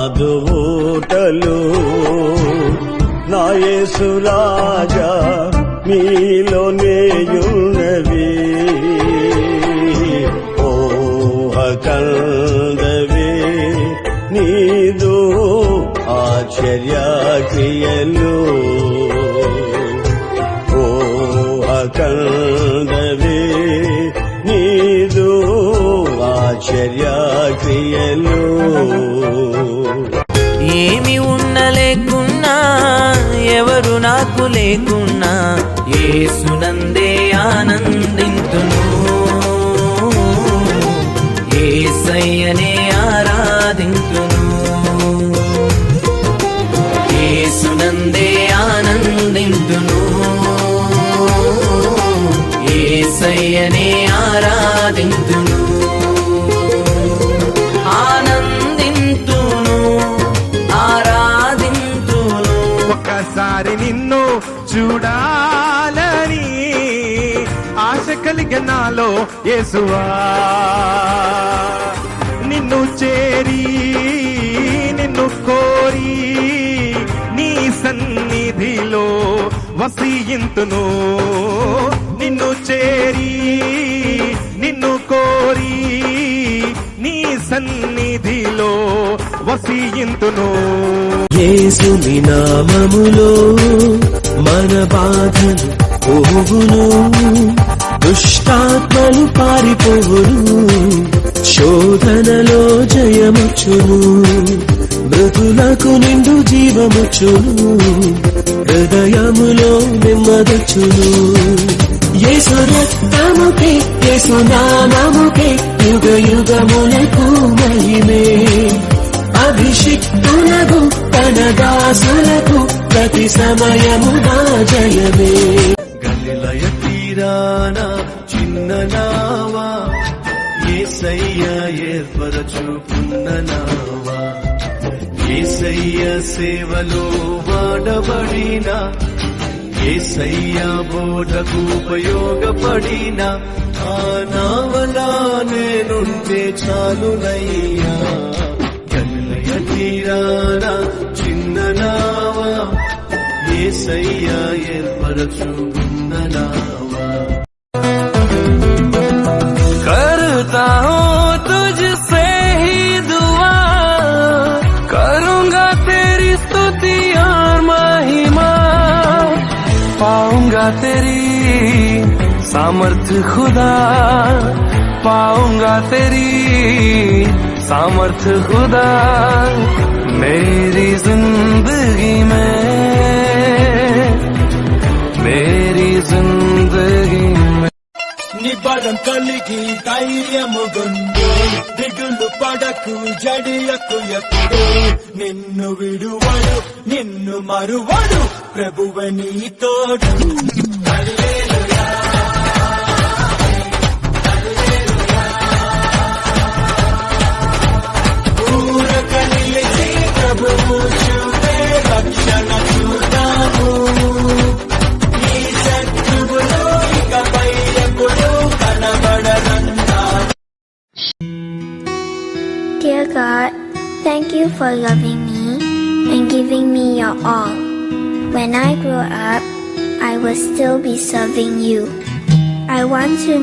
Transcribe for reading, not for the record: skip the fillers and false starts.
నాదు ఊటలు నా యేసు రాజా మీలోనేయున్నవి ఓహ కందవే నీదు ఆశ్చర్య క్రియలు ఓహ కందవే నీదు ఆశ్చర్య క్రియలు ఏమి ఉండలేకున్నా ఎవరు నాకు లేకున్నా యేసునందే ఆనందింతును యేసయ్యనే ఆరాధింతును యేసునందే ఆనందింతును యేసయ్యనే ఆరాధింతును ఒక్కసారి నిన్ను చూడాలని ఆశ కలిగే నాలో యేసువా నిన్ను చేరి నిన్ను కోరి నీ సన్నిధిలో వసింతును నిన్ను చేరి నిన్ను కోరి నీ సన్నిధిలో వసింతును యేసుని నామములో మన బాధలు పోవును దుష్టాత్మలు పారిపోవును శోధనలో జయముచ్చును మృతులకు నిండు జీవముచ్చును హృదయములో నెమ్మదొచ్చును యేసు రక్తముకే యేసు నామముకే యుగ యుగములకు మహిమే అభిషిక్తులకు తన దాసులకు ప్రతి సమయము నా జయమే గలిలయ తీరాన చిన్న నావా యేసయ్య ఏర్పరచుకున్న నావా యేసయ్య సేవలో వాడబడిన యేసయ్య బోధకు ఉపయోగపడిన ఆ నావలా నేనుంటే చాలునయ్యా గలిలయ తీరాన చిన్న నావా యేసయ్య ఏర్పరచుకున్న నావా करता हूँ तुझसे ही दुआ करूँगा तेरी स्तुति और महिमा पाऊंगा तेरी सामर्थ्य खुदा पाऊंगा तेरी सामर्थ्य खुदा मेरी जिंदगी में मेरी जिंदगी में నిబడం కలిగి ధైర్యముగొండు దిగులు పడకు జడియకు ఎప్పుడు నిన్ను విడువడు నిన్ను మరువడు ప్రభువే నీ తోడు ఊరక నిలిచి ప్రభువు చూపే రక్షణ చూద్దాము నీ శత్రువులు ఇకపై ఎప్పుడు కనబడరంతా. Dear God, thank you for loving me and giving me your all. When I grow up, I will still be serving you. I want to